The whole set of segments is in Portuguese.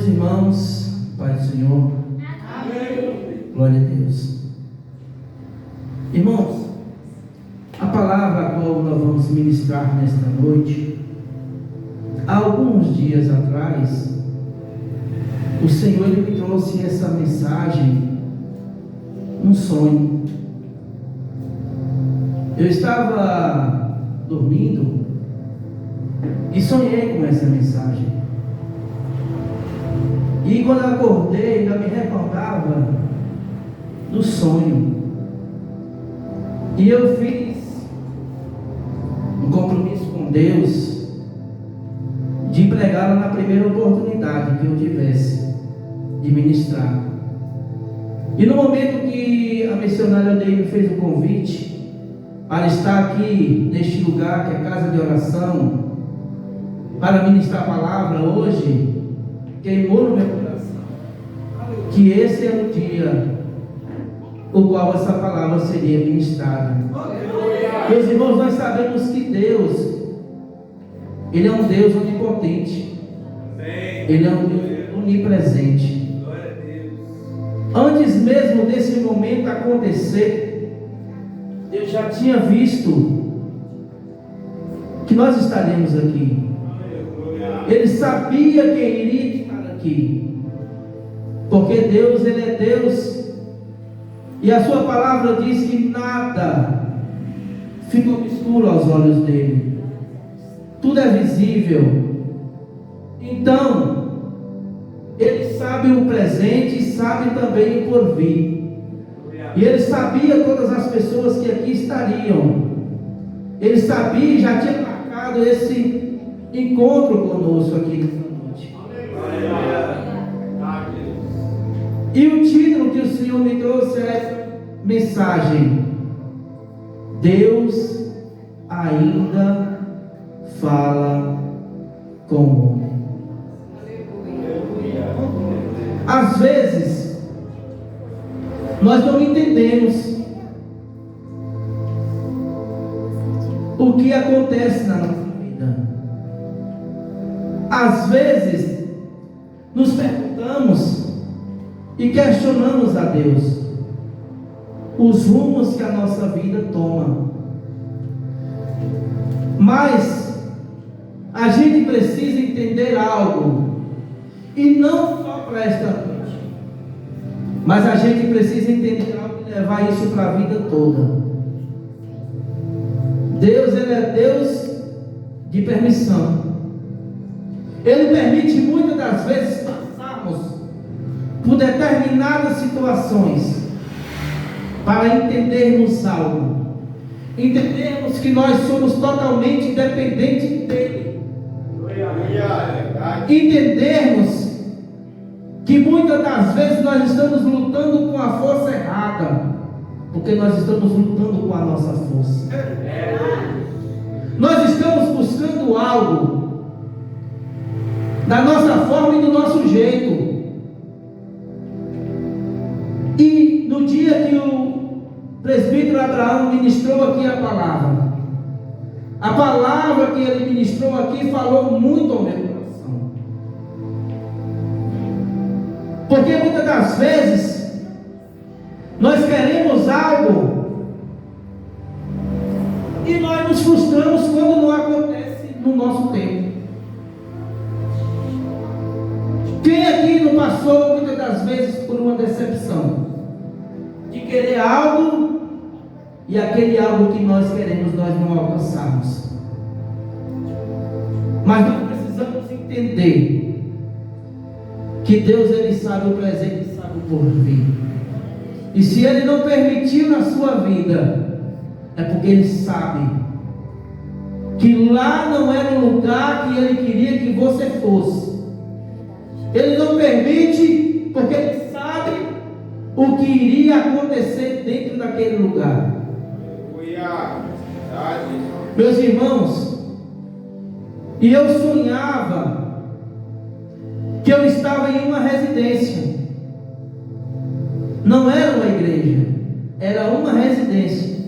Meus irmãos, Pai do Senhor, amém. Glória a Deus. Irmãos, a palavra a qual nós vamos ministrar nesta noite, há alguns dias atrás, o Senhor ele me trouxe essa mensagem, um sonho. Eu estava dormindo e sonhei com essa mensagem. E quando eu acordei, ainda me recordava do sonho. E eu fiz um compromisso com Deus de pregá-la na primeira oportunidade que eu tivesse de ministrar. E no momento que a missionária Odeir me fez o convite para estar aqui neste lugar que é casa de oração, para ministrar a palavra hoje, queimou no meu coração que esse é o dia o qual essa palavra seria ministrada. Meus irmãos, nós sabemos que Deus, Ele é um Deus onipotente, Ele é um Deus onipresente. Antes mesmo desse momento acontecer, eu já tinha visto que nós estaremos aqui. Ele sabia quem iria estar aqui, porque Deus, Ele é Deus, e a sua palavra diz que nada fica obscuro aos olhos dele, tudo é visível. Então Ele sabe o presente e sabe também o porvir, e Ele sabia todas as pessoas que aqui estariam. Ele sabia e já tinha marcado esse encontro conosco aqui nessa noite. E o título que o Senhor me trouxe é essa mensagem: Deus ainda fala com o homem. Às vezes nós não entendemos o que acontece na nossa vida. Às vezes nos perguntamos e questionamos a Deus os rumos que a nossa vida toma. Mas a gente precisa entender algo, e não só para esta noite, mas a gente precisa entender algo e levar isso para a vida toda. Deus, Ele é Deus de permissão. Ele permite muitas das vezes passarmos por determinadas situações para entendermos algo, entendermos que nós somos totalmente dependentes dele, entendermos que muitas das vezes nós estamos lutando com a força errada, porque nós estamos lutando com a nossa força. Nós estamos buscando algo da nossa forma e do nosso jeito. E no dia que o presbítero Abraão ministrou aqui a palavra que ele ministrou aqui falou muito ao meu coração. Porque muitas das vezes nós queremos algo e nós nos frustramos quando não acontece no nosso tempo. Quem aqui não passou muitas das vezes por uma decepção de querer algo e aquele algo que nós queremos nós não alcançamos? Mas nós precisamos entender que Deus, Ele sabe o presente e sabe o porvir. E se Ele não permitiu na sua vida, é porque Ele sabe que lá não era o lugar que Ele queria que você fosse. Ele não permite porque Ele sabe o que iria acontecer dentro daquele lugar. Meus irmãos, e eu sonhava que eu estava em uma residência. Não era uma igreja, era uma residência.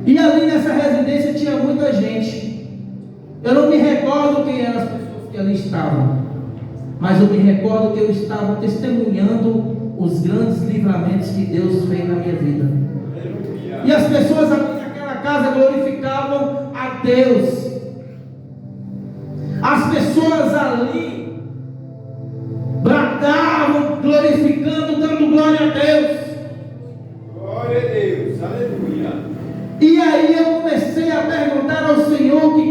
E ali nessa residência tinha muita gente. Eu não me recordo quem eram as pessoas que ali estavam, mas eu me recordo que eu estava testemunhando os grandes livramentos que Deus fez na minha vida. E as pessoas ali naquela casa glorificavam a Deus. As pessoas ali bradavam, glorificando, dando glória a Deus. Glória a Deus, aleluia. E aí eu comecei a perguntar ao Senhor o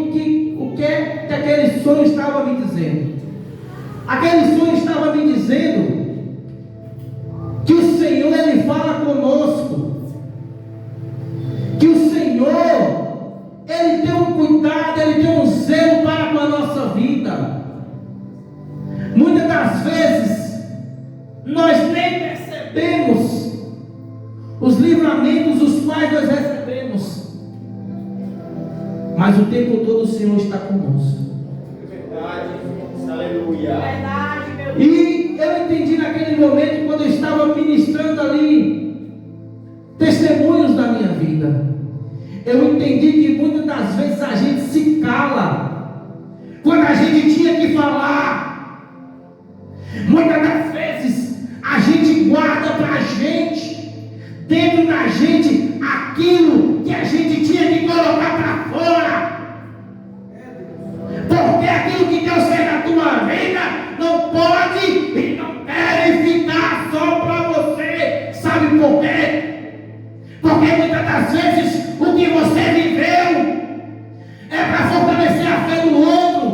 que aquele sonho estava me dizendo. Aquele sonho estava me dizendo que o Senhor, Ele fala conosco, que o Senhor, Ele tem um cuidado, Ele tem um zelo para com a nossa vida. Muitas das vezes nós nem percebemos os livramentos os quais nós recebemos, mas o tempo todo o Senhor está conosco. É verdade, aleluia. Verdade, meu Deus. E eu entendi naquele momento, quando eu estava ministrando ali testemunhos da minha vida, eu entendi que muitas das vezes a gente se cala quando a gente tinha que falar. Muitas das vezes a gente guarda para a gente, dentro da gente, aquilo que a gente tinha que colocar para fora. Porque aquilo que Deus fez na tua vida não pode e não deve ficar só para você. Sabe por quê? Porque muitas das vezes o que você viveu é para fortalecer a fé do outro.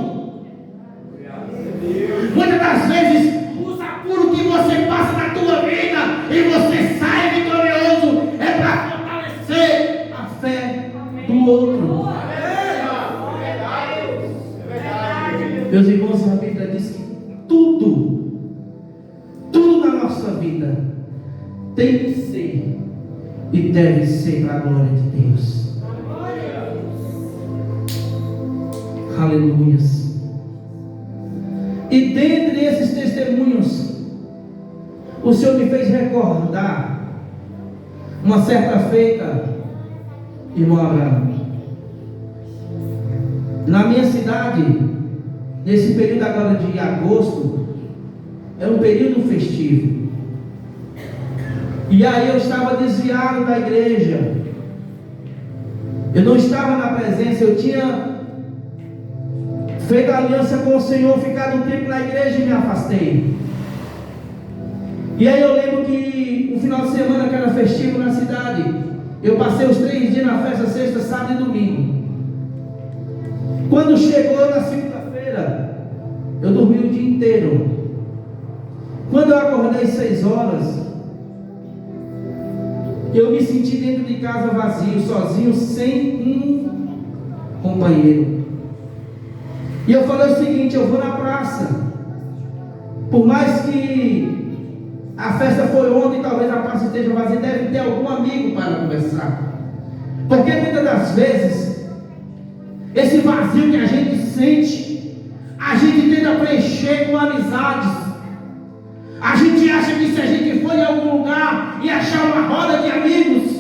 Muitas das vezes os apuros que você passa na tua vida e você sai vitorioso é para fortalecer a fé do outro. Meus irmãos, a Bíblia diz que tudo na nossa vida tem que ser e deve ser para a glória de Deus. Aleluia. E dentre esses testemunhos, o Senhor me fez recordar uma certa feita, irmão Abraão, na minha cidade, nesse período agora de agosto, é um período festivo. E aí eu estava desviado da igreja. Eu não estava na presença, eu tinha feito aliança com o Senhor, ficado um tempo na igreja e me afastei. E aí eu lembro que um final de semana que era festivo na cidade, eu passei os 3 dias na festa, sexta, sábado e domingo. Quando chegou na segunda-feira, eu dormi o dia inteiro. Quando eu acordei 6 horas, eu me senti dentro de casa vazio, sozinho, sem um companheiro. E eu falei o seguinte: eu vou na praça. Por mais que a festa foi ontem, talvez a praça esteja vazia, deve ter algum amigo para conversar. Porque muitas das vezes, esse vazio que a gente sente, a gente tenta preencher com amizades. A gente acha que se a gente for em algum lugar e achar uma roda de amigos,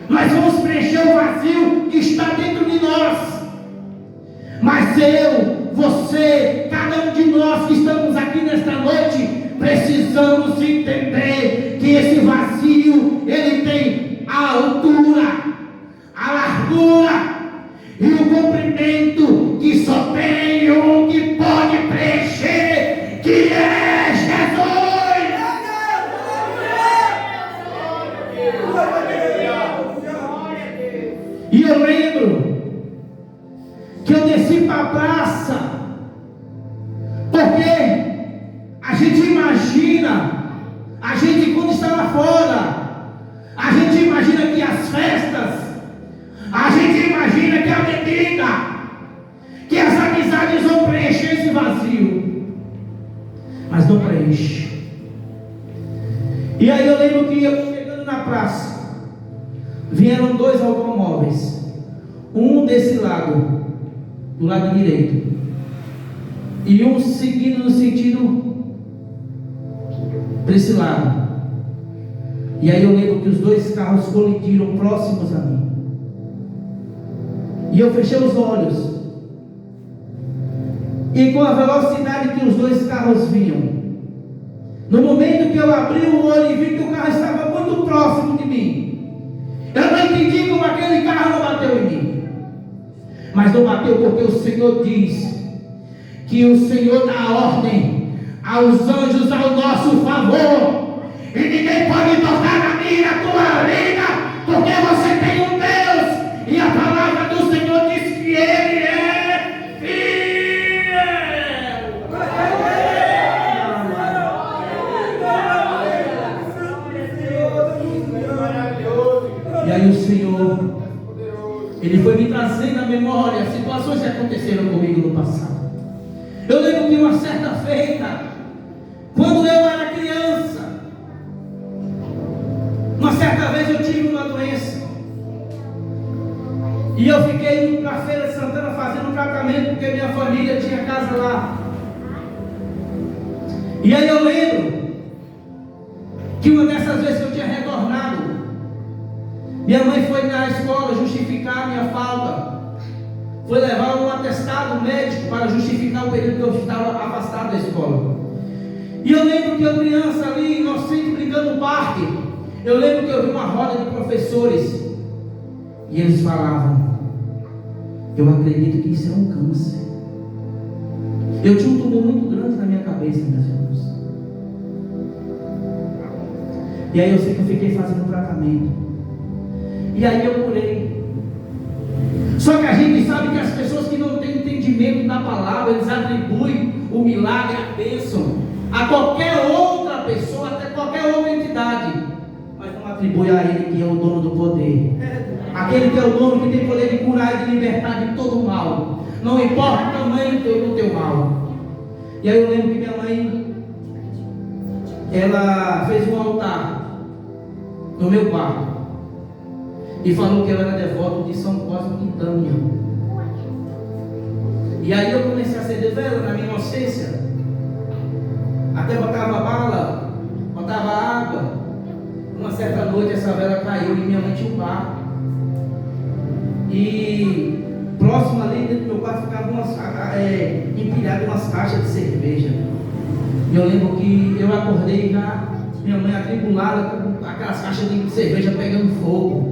nós vamos preencher o vazio que está dentro de nós. Mas eu, você, cada um de nós que estamos aqui nesta noite, precisamos entender que esse vazio, ele tem a altura, a largura e o comprimento, que só tem um que pode preencher, que é Jesus. E eu lembro que eu desci para a praça, porque a gente imagina, a gente quando está lá fora, a gente imagina que as festas, a gente imagina que a bebida, que as amizades vão preencher esse vazio, mas não preenche. E aí eu lembro que eu chegando na praça, vieram 2 automóveis, um desse lado, do lado direito, e um seguindo no sentido para esse lado. E aí eu lembro que os 2 carros colidiram próximos a mim. E eu fechei os olhos. e com a velocidade que os dois carros vinham. No momento que eu abri o olho e vi que o carro estava muito próximo de mim, eu não entendi como aquele carro não bateu em mim. Mas não bateu porque o Senhor diz que o Senhor dá ordem aos anjos ao nosso favor, e ninguém pode tocar na minha e na tua vida, porque você tem um Deus, e a palavra do Senhor diz que Ele é fiel. E aí o Senhor, Ele foi me trazendo à memória situações que aconteceram comigo no passado. Eu lembro que uma certa feita, quando eu era criança, uma certa vez eu tive uma doença, e eu fiquei indo para a Feira de Santana fazendo um tratamento, porque minha família tinha casa lá. E aí eu lembro que uma dessas vezes que eu tinha retornado, minha mãe foi na escola justificar a minha falta, foi levar um atestado médico para justificar o período que eu estava afastado da escola. E eu lembro que eu criança ali, inocente, brincando no parque, eu lembro que eu vi uma roda de professores, e eles falavam: eu acredito que isso é um câncer. Eu tinha um tumor muito grande na minha cabeça, meus irmãos. E aí eu sei que eu fiquei fazendo tratamento, e aí eu curei. Só que a gente sabe que as pessoas que não têm entendimento da palavra, eles atribuem o milagre, a bênção, a qualquer outra pessoa, até qualquer outra entidade, mas não atribui a Ele, que é o dono do poder, aquele que é o dono que tem poder de curar e de libertar de todo o mal, não importa o tamanho do teu mal. E aí eu lembro que minha mãe, ela fez um altar no meu quarto e falou que eu era devoto de São Cosme e Damião. E aí eu comecei a acender vela na minha inocência, até botava bala, botava água. Uma certa noite essa vela caiu e minha mãe tinha um barco, e próximo ali dentro do meu quarto ficavam empilhadas umas caixas de cerveja. E eu lembro que eu acordei já, minha mãe atribulada com aquelas caixas de cerveja pegando fogo.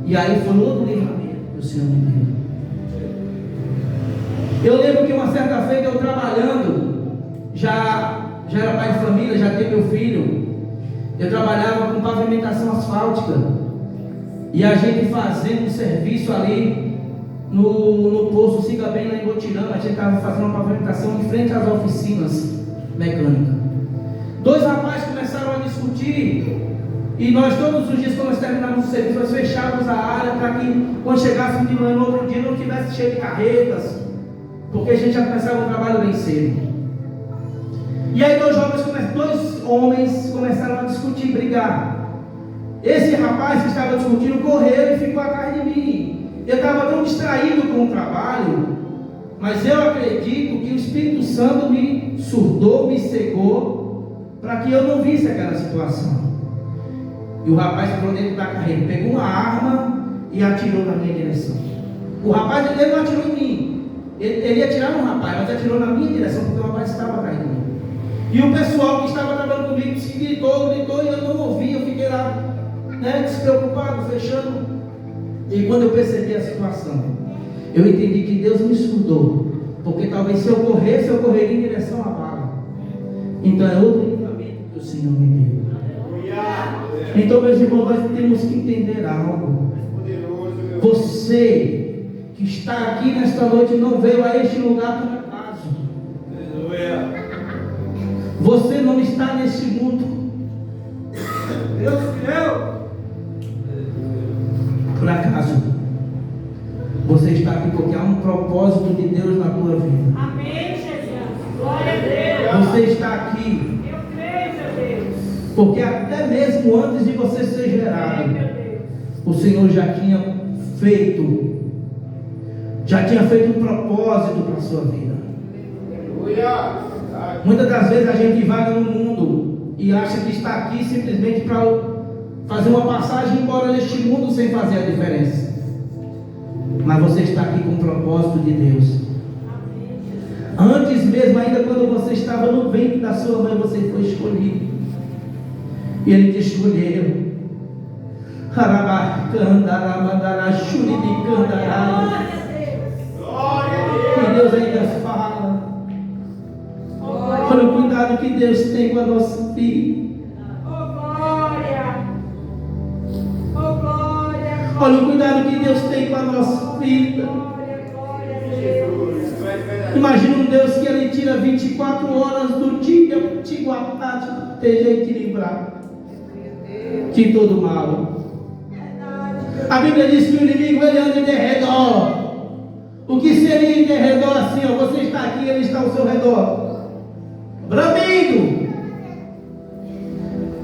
E aí foi outro livramento que o Senhor me deu. Eu lembro que uma certa feita eu trabalhando, já era pai de família, já tinha meu filho. Eu trabalhava com pavimentação asfáltica, e a gente fazendo um serviço ali no posto Siga Bem, lá em Botirama. A gente estava fazendo uma pavimentação em frente às oficinas mecânicas. Dois rapazes começaram a discutir, e nós todos os dias, quando nós terminávamos o serviço, nós fechávamos a área para que quando chegássemos de manhã no outro dia não tivesse cheio de carretas, porque a gente já começava o trabalho bem cedo. E aí dois homens começaram a discutir, brigar. Esse rapaz que estava discutindo correu e ficou atrás de mim. Eu estava tão distraído com o trabalho, mas eu acredito que o Espírito Santo me surdou, me cegou, para que eu não visse aquela situação. E o rapaz entrou dentro da carreira, pegou uma arma e atirou na minha direção. O rapaz, ele não atirou em mim, ele ia atirar no rapaz, mas atirou na minha direção, porque o rapaz estava atrás de mim. E o pessoal que estava trabalhando comigo se gritou, e eu não ouvi. Eu fiquei lá, despreocupado, fechando. E quando eu percebi a situação, eu entendi que Deus me surdou, porque talvez se eu corresse, eu correria em direção à bala. Então é outro livramento que o Senhor me deu. Então, meus irmãos, nós temos que entender algo. Você que está aqui nesta noite não veio a este lugar por acaso. Você não está nesse mundo, Deus fiel, por acaso. Você está aqui porque há um propósito de Deus na tua vida. Amém, Jesus. Glória a Deus. Você está aqui, Eu creio, meu Deus. porque até mesmo antes de você ser gerado, o Senhor já tinha feito um propósito para a sua vida. Muitas das vezes a gente vaga no mundo e acha que está aqui simplesmente para fazer uma passagem embora neste mundo sem fazer a diferença. Mas você está aqui com o propósito de Deus. Antes mesmo, ainda quando você estava no ventre da sua mãe, você foi escolhido. E Ele te escolheu. E Deus ainda fala. Olha o cuidado que Deus tem com a nossa vida. Olha o cuidado que Deus tem com a nossa vida. Imagina um Deus que Ele tira 24 horas do dia para te guardar, te proteger e te livrar de todo mal. A Bíblia diz que o inimigo ele anda em derredor. O que seria em derredor assim? Ó, você está aqui, ele está ao seu redor, bramindo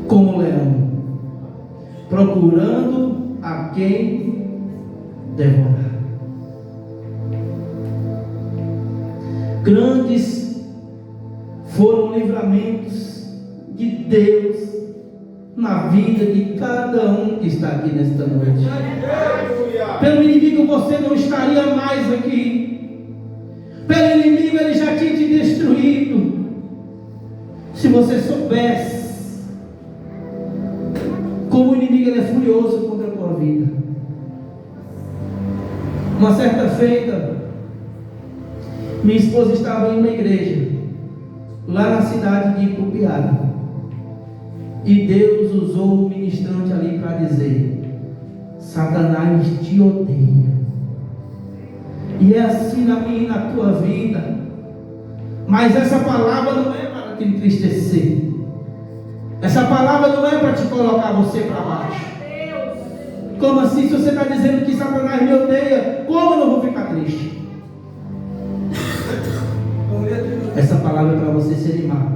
como um leão, procurando a quem devorar. Grandes foram livramentos de Deus na vida de cada um que está aqui nesta noite. Pelo inimigo você não estaria mais aqui. Pelo inimigo ele já tinha te destruído. Se você soubesse como o inimigo ele é furioso contra a tua vida. Uma certa feita, minha esposa estava em uma igreja lá na cidade de Ipupiara. E Deus usou o ministrante ali para dizer: Satanás te odeia. E é assim na minha e na tua vida. Mas essa palavra não é para te entristecer. Essa palavra não é para te colocar você para baixo. Como assim? Se você está dizendo que Satanás me odeia, como eu não vou ficar triste? Essa palavra é para você se animar.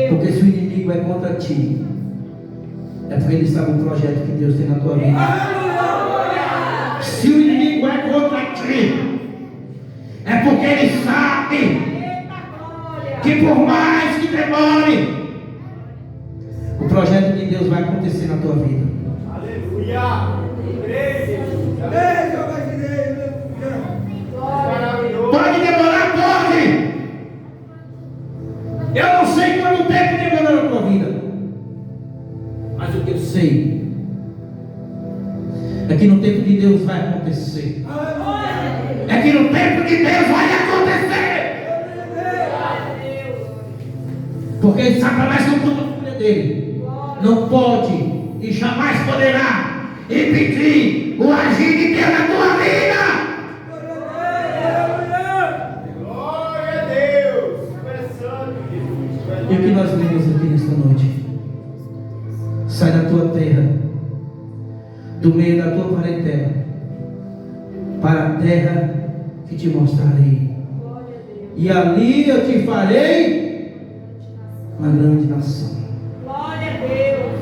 Porque se o inimigo é contra ti, é porque ele sabe o projeto que Deus tem na tua vida. Se o inimigo é contra ti, é porque ele sabe que por mais que demore, o projeto de Deus vai acontecer na tua vida. Aleluia! Pode demorar, pode. Eu não sei quanto tempo demorou na tua vida, mas o que eu sei é que no tempo de Deus vai acontecer. É que no tempo de Deus vai acontecer. Porque Satanás não toma a filha dele. Não pode e jamais poderá impedir o agir de Deus na tua vida. Glória a Deus! E o que nós lemos aqui nesta noite? Sai da tua terra, do meio da tua parentela, para a terra que te mostrarei. E ali eu te farei uma grande nação. Glória a Deus.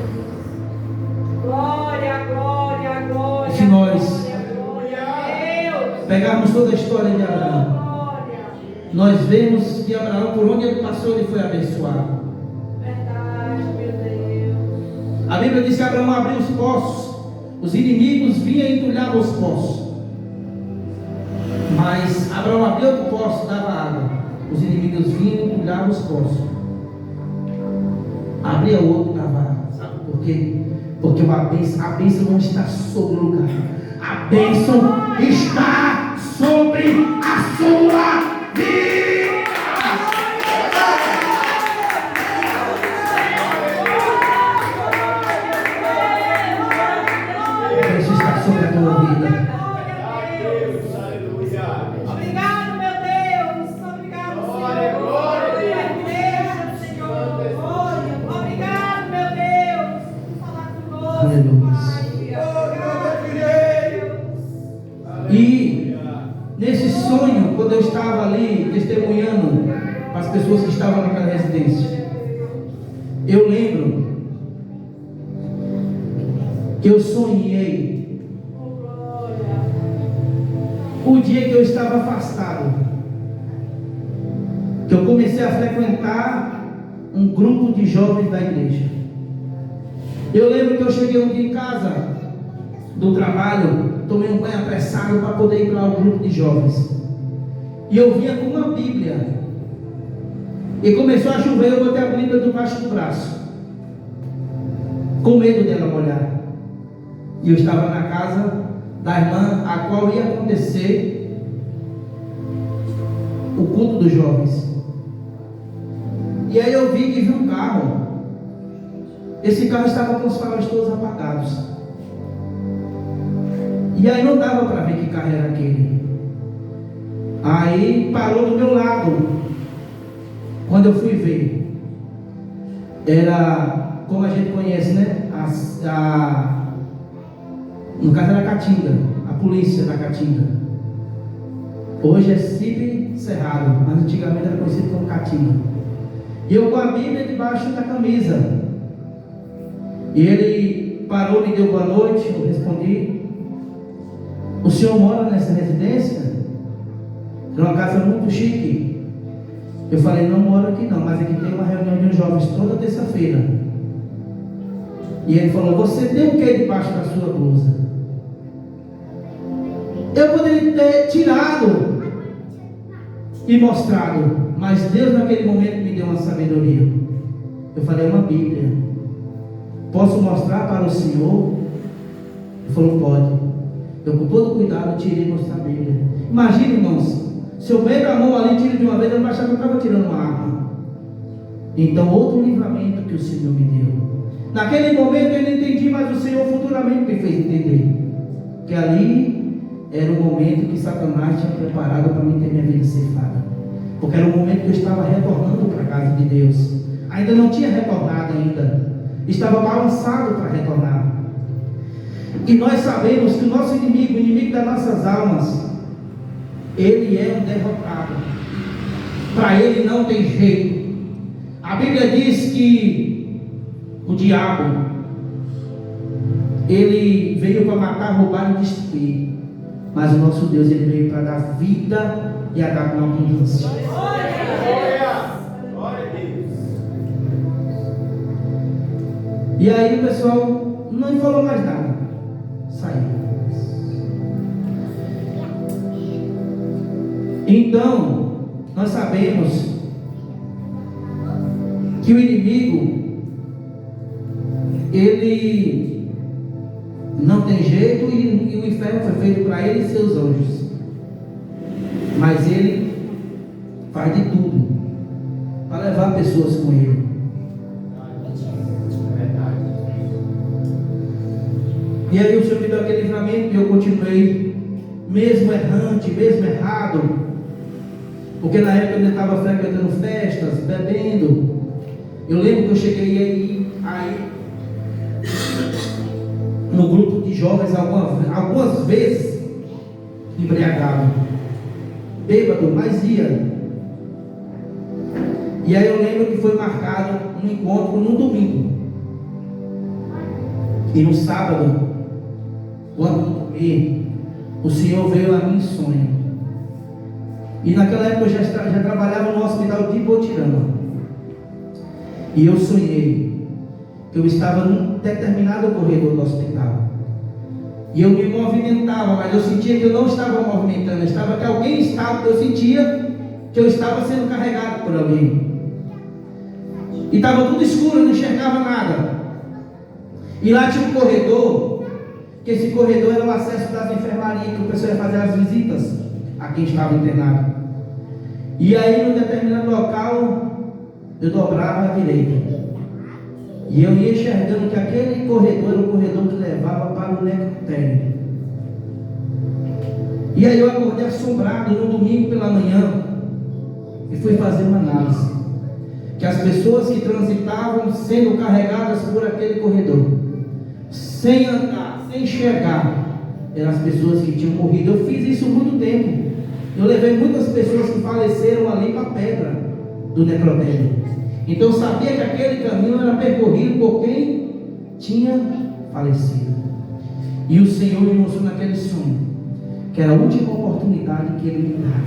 Glória, glória, glória. Se nós Glória a Deus. pegarmos toda a história de Abraão, Glória. nós vemos que Abraão, por onde ele passou, ele foi abençoado. Verdade, meu Deus. A Bíblia diz que Abraão abriu os poços, os inimigos vinham e entulhavam os poços. Mas Abraão abriu o poço, dava água. Os inimigos vinham e entulhavam os poços. Abria outro, dava água. Sabe por quê? Porque a bênção não está sobre o lugar. A bênção está sobre a sua vida. A bênção está sobre a tua vida. Obrigado, meu Deus. Obrigado, Senhor. Glória a Deus, Senhor. Glória. Obrigado, meu Deus. Falar conosco. Aleluia. E nesse sonho, quando eu estava ali testemunhando para as pessoas que estavam naquela residência, eu lembro que eu sonhei o dia que eu estava afastado, que eu comecei a frequentar um grupo de jovens da igreja. Eu lembro que eu cheguei um dia em casa do trabalho, tomei um banho apressado para poder ir para o grupo de jovens. E eu vinha com uma Bíblia. E começou a chover, eu botei a Bíblia debaixo do braço, com medo dela molhar. E eu estava na casa da irmã, a qual ia acontecer o culto dos jovens. E aí eu vi um carro. Esse carro estava com os faróis todos apagados. E aí não dava para ver que carro era aquele. Aí parou do meu lado. Quando eu fui ver, era como a gente conhece, né? No caso era a Caatinga, a polícia da Caatinga. Hoje é CIP Cerrado, mas antigamente era conhecido como Caatinga. E eu com a Bíblia debaixo da camisa. E ele parou, me deu boa noite, eu respondi: o senhor mora nessa residência? É uma casa muito chique. Eu falei: não moro aqui não, mas aqui tem uma reunião de jovens toda terça-feira. E ele falou: você tem o que debaixo da sua blusa? Eu poderia ter tirado e mostrado, mas Deus naquele momento me deu uma sabedoria. Eu falei: é uma Bíblia. Posso mostrar para o senhor? Ele falou: pode. Eu com todo cuidado tirei e mostrei a Bíblia. Imagina, irmãos, se eu meto a mão ali e tiro de uma vez, eu não achava que eu estava tirando uma arma. Então, outro livramento que o Senhor me deu. Naquele momento eu não entendi, mas o Senhor futuramente me fez entender que ali era o momento que Satanás tinha preparado para mim ter minha vida ceifada. Porque era o momento que eu estava retornando para a casa de Deus. Ainda não tinha retornado ainda. Estava balançado para retornar. E nós sabemos que o nosso inimigo, o inimigo das nossas almas, ele é um derrotado. Para ele não tem jeito. A Bíblia diz que o diabo, ele veio para matar, roubar e destruir. Mas o nosso Deus, ele veio para dar vida e a dar com abundância. E aí o pessoal não falou mais nada. Saiu. Então, nós sabemos que o inimigo, ele não tem jeito, e o inferno foi feito para ele e seus anjos. Mas ele faz de tudo para levar pessoas com ele. E aí o Senhor me deu aquele livramento e eu continuei, mesmo errante, mesmo errado. Porque na época eu ainda estava frequentando festas, bebendo. Eu lembro que eu cheguei aí no grupo de jovens algumas vezes, embriagado, bêbado, mas ia. E aí eu lembro que foi marcado um encontro no domingo. E no sábado, quando dormi, o Senhor veio a mim em sonho. E naquela época eu já trabalhava no hospital de Botirama. E eu sonhei que eu estava num determinado corredor do hospital. E eu me movimentava, mas eu sentia que eu não estava movimentando. Eu sentia que eu estava sendo carregado por alguém. E estava tudo escuro, eu não enxergava nada. E lá tinha um corredor, que esse corredor era o acesso das enfermarias, que o pessoal ia fazer as visitas a quem estava internado. E aí, num determinado local, eu dobrava à direita. E eu ia enxergando que aquele corredor era o corredor que levava para o necrotério. E aí eu acordei assombrado no domingo pela manhã e fui fazer uma análise. Que as pessoas que transitavam sendo carregadas por aquele corredor, sem andar, sem enxergar, eram as pessoas que tinham morrido. Eu fiz isso muito tempo. Eu levei muitas pessoas que faleceram ali para a pedra do necrotério. Então eu sabia que aquele caminho era percorrido por quem tinha falecido. E o Senhor me mostrou naquele sonho que era a última oportunidade que Ele me dava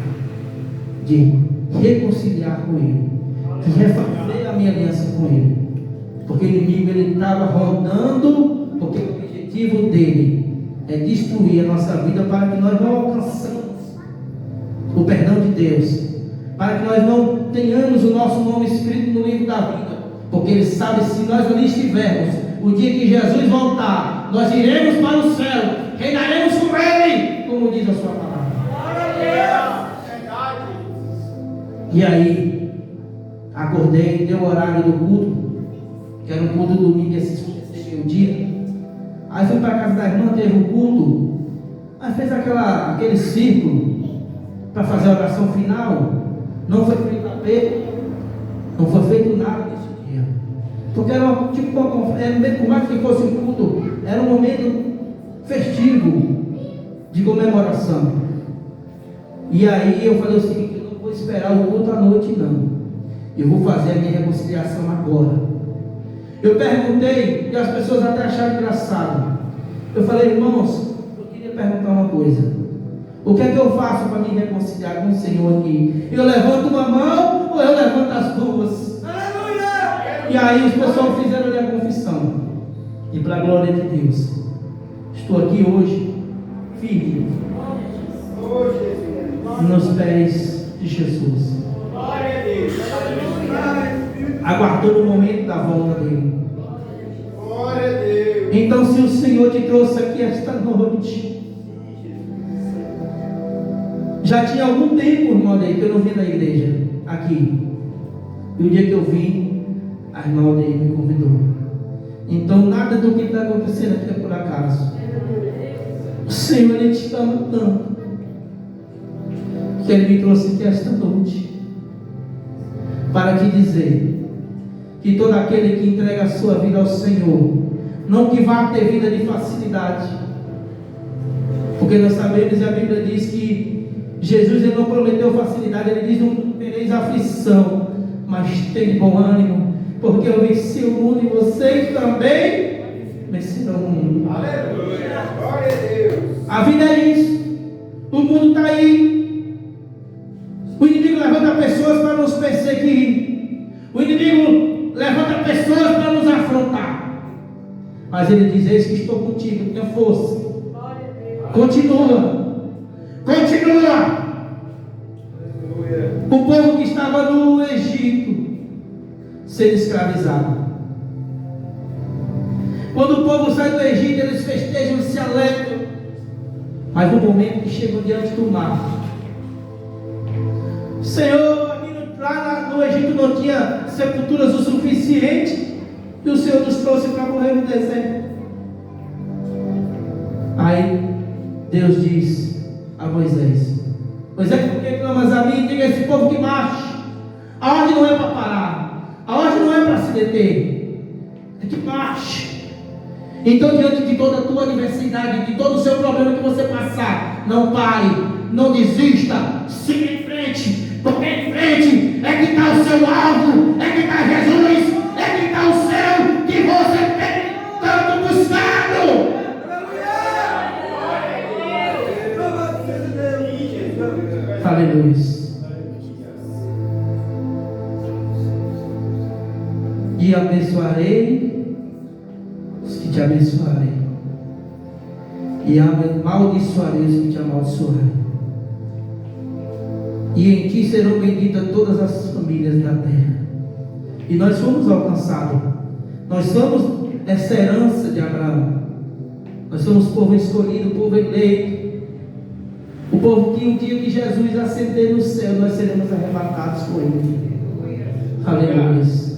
de reconciliar com Ele, de refazer a minha aliança com Ele. Porque o inimigo ele estava rondando, porque o objetivo dele é destruir a nossa vida para que nós não alcançamos o perdão de Deus, para que nós não tenhamos o nosso nome escrito no livro da vida, porque Ele sabe, se nós ali estivermos, o dia que Jesus voltar, nós iremos para o céu, reinaremos com Ele, como diz a sua palavra. E aí, acordei, deu o horário do culto, que era um culto domingo, esse dia. Aí fui para a casa da irmã, teve um culto, aí fez aquele círculo para fazer a oração final. Não foi feito apelo, não foi feito nada nesse dia, porque era por mais que fosse um culto, era um momento festivo de comemoração. E aí eu falei o seguinte: eu não vou esperar o culto à noite, não, eu vou fazer a minha reconciliação agora. Eu perguntei, e as pessoas até acharam engraçado. Eu falei: irmãos, eu queria perguntar uma coisa: o que é que eu faço para me reconciliar com o Senhor aqui? Eu levanto uma mão ou eu levanto as duas? Aleluia! E aí os pessoal fizeram ali a confissão. E para a glória de Deus, estou aqui hoje, firme, nos pés de Jesus, Glória a Deus. aguardando o momento da volta dele. Glória a Deus. Então, se o Senhor te trouxe aqui esta noite, já tinha algum tempo, irmão, aí, que eu não vim na igreja aqui. E o dia que eu vim, a irmã aí me convidou. Então, nada do que está acontecendo aqui é por acaso. O Senhor, Ele te ama tanto, que Ele me trouxe aqui esta noite para te dizer que todo aquele que entrega a sua vida ao Senhor, não que vá ter vida de facilidade, porque nós sabemos, e a Bíblia diz que Jesus, Ele não prometeu facilidade, Ele diz: não tereis aflição, mas tem bom ânimo, porque eu venci o mundo e vocês também vencerão o mundo. Aleluia. Glória a Deus. A vida é isso. O mundo está aí. O inimigo levanta pessoas para nos perseguir. O inimigo levanta pessoas para nos afrontar. Mas Ele diz: eis que estou contigo, tenha força. Continua. Continua. O povo que estava no Egito sendo escravizado. Quando o povo sai do Egito, eles festejam e se alegram. Mas no momento que chegam diante do mar, Senhor, lá no Egito não tinha sepulturas o suficiente, e o Senhor nos trouxe para morrer no deserto. Aí Deus diz a Moisés: Moisés, por que clamas a mim? Diga a esse povo que marche. A ordem não é para parar, a ordem não é para se deter, é que marche. Então, diante de toda a tua adversidade, de todo o seu problema que você passar, não pare, não desista, siga em frente, porque em frente é que está o seu alvo, é que está Jesus, é que está o céu que você tem tanto buscado. Aleluia. E abençoarei os que te abençoarem, e amaldiçoarei os que te amaldiçoarem, e em ti serão benditas todas as famílias da terra. E nós fomos alcançados, nós somos essa herança de Abraão, nós somos povo escolhido, povo eleito, o povo que um dia que Jesus ascender no céu, nós seremos arrebatados com Ele. Aleluia.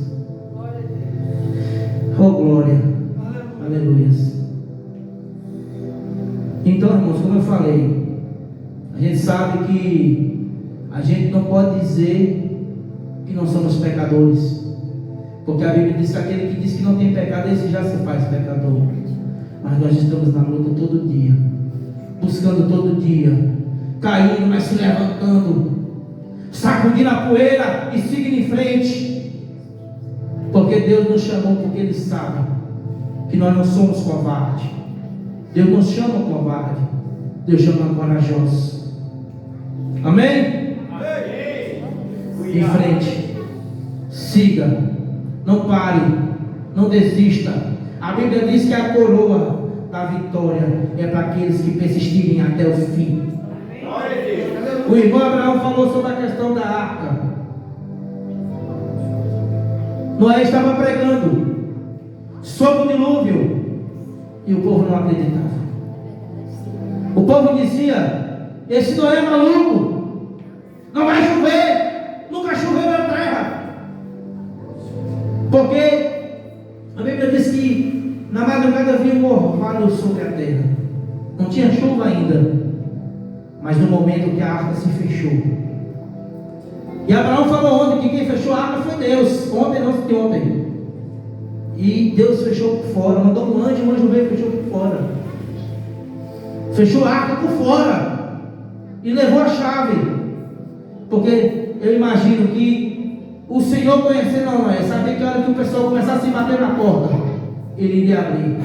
Oh glória. Aleluia. Então, irmãos, como eu falei, a gente sabe que a gente não pode dizer que não somos pecadores, porque a Bíblia diz que aquele que diz que não tem pecado, esse já se faz pecador. Mas nós estamos na luta todo dia, buscando todo dia, caindo, mas se levantando, sacudindo a poeira e seguindo em frente, porque Deus nos chamou, porque Ele sabe que nós não somos covardes. Deus não chama covarde, Deus chama corajosos. Amém? Amém. Em frente, siga, não pare, não desista. A Bíblia diz que a coroa da vitória é para aqueles que persistirem até o fim. Glória a Deus. O O irmão Abraão falou sobre a questão da arca. Noé estava pregando sobre o dilúvio e o povo não acreditava. O povo dizia: esse Noé é maluco, não vai chover, nunca choveu na terra. Porque a Bíblia diz que na madrugada havia um orvalho sobre a terra. Não tinha chuva ainda, mas no momento que a arca se fechou. E Abraão falou ontem que quem fechou a arca foi Deus. Ontem, não foi ontem. E Deus fechou por fora. Mandou um anjo, o anjo veio e fechou por fora. Fechou a arca por fora. E levou a chave. Porque eu imagino que o Senhor conhecendo Noé, sabia que a hora que o pessoal começasse a se bater na porta, ele iria abrir.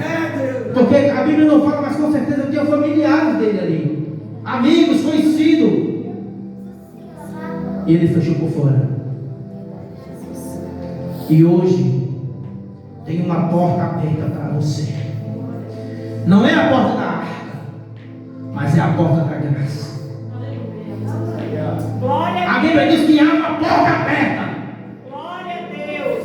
Porque a Bíblia não fala, mas com certeza tinha familiares dele ali, amigos, conhecidos. E ele fechou por fora. E hoje tem uma porta aberta para você. Não é a porta da arca, mas é a porta da graça. A Bíblia diz que há uma porta aberta. Glória a Deus.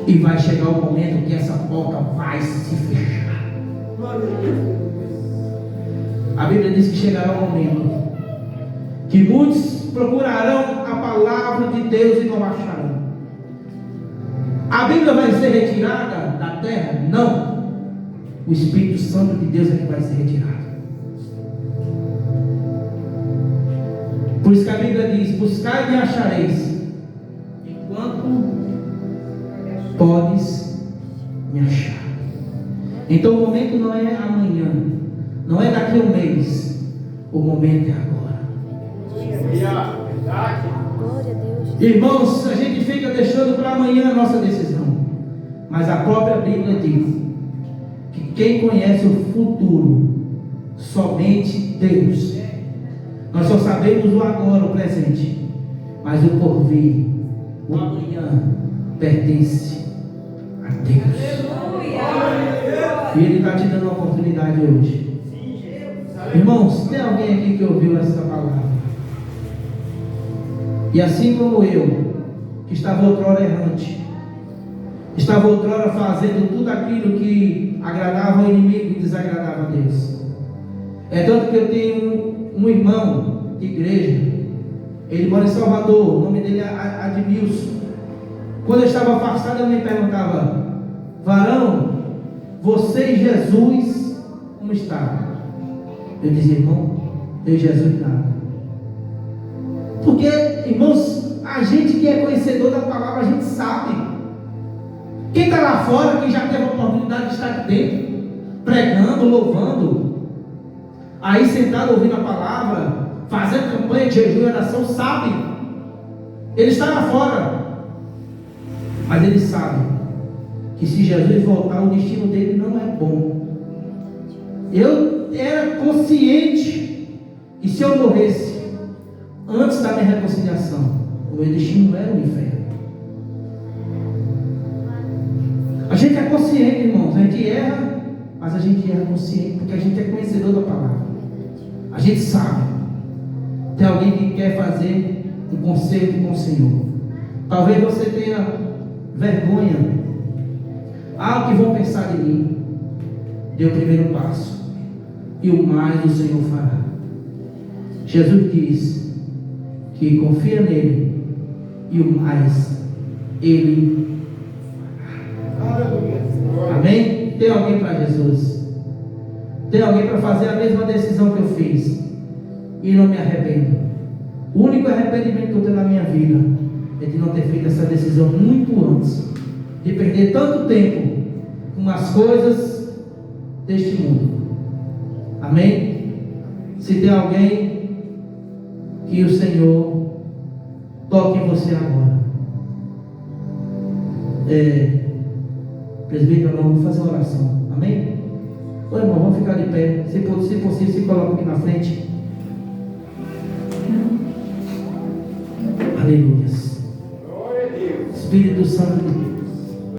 E vai chegar o momento que essa porta vai se fechar. A Bíblia diz que chegará o momento que muitos procurarão a palavra de Deus e não acharão. A Bíblia vai ser retirada da terra? Não. O Espírito Santo de Deus é que vai ser retirado. Por isso que a Bíblia diz: buscai e achareis, enquanto podes me achar. Então o momento não é amanhã, não é daqui a um mês, o momento é agora. Glória a Deus. Irmãos, a gente fica deixando para amanhã a nossa decisão, mas a própria Bíblia diz que quem conhece o futuro, somente Deus. Nós só sabemos o agora, o presente, mas o porvir, o amanhã, pertence a Deus. E Ele está te dando uma oportunidade hoje. Irmãos, tem alguém aqui que ouviu essa palavra? E assim como eu, que estava outrora errante, estava outrora fazendo tudo aquilo que agradava ao inimigo e desagradava a Deus. É tanto que eu tenho um irmão de igreja, ele mora em Salvador, o nome dele é Admilson. Quando eu estava afastado, ele me perguntava: varão, você e Jesus, como está? Eu dizia: irmão, eu e Jesus nada. Porque, irmãos, a gente que é conhecedor da palavra, a gente sabe. Quem está lá fora, quem já teve a oportunidade de estar aqui dentro, pregando, louvando, aí sentado ouvindo a palavra, fazendo campanha de jejum e oração, sabe. Ele está lá fora, mas ele sabe que se Jesus voltar, o destino dele não é bom. Eu era consciente que se eu morresse antes da minha reconciliação, o meu destino era o inferno. A gente é consciente, irmãos, a gente erra, mas a gente erra consciente, porque a gente é conhecedor da palavra. A gente sabe. Tem alguém que quer fazer um concerto com o Senhor. Talvez você tenha vergonha. O que vão pensar de mim? Dê o primeiro passo, e o mais o Senhor fará. Jesus diz que confia nele, e o mais ele fará. Amém? Tem alguém para Jesus? Tem alguém para fazer a mesma decisão que eu fiz e não me arrependo? O único arrependimento que eu tenho na minha vida é de não ter feito essa decisão muito antes, de perder tanto tempo com as coisas deste mundo. Amém? Se tem alguém, que o Senhor toque em você agora. Presbítero, vamos fazer uma oração. Amém? Ô irmão, vamos ficar de pé. Se possível, se coloca aqui na frente. Aleluia. Glória a Deus. Espírito Santo de Deus.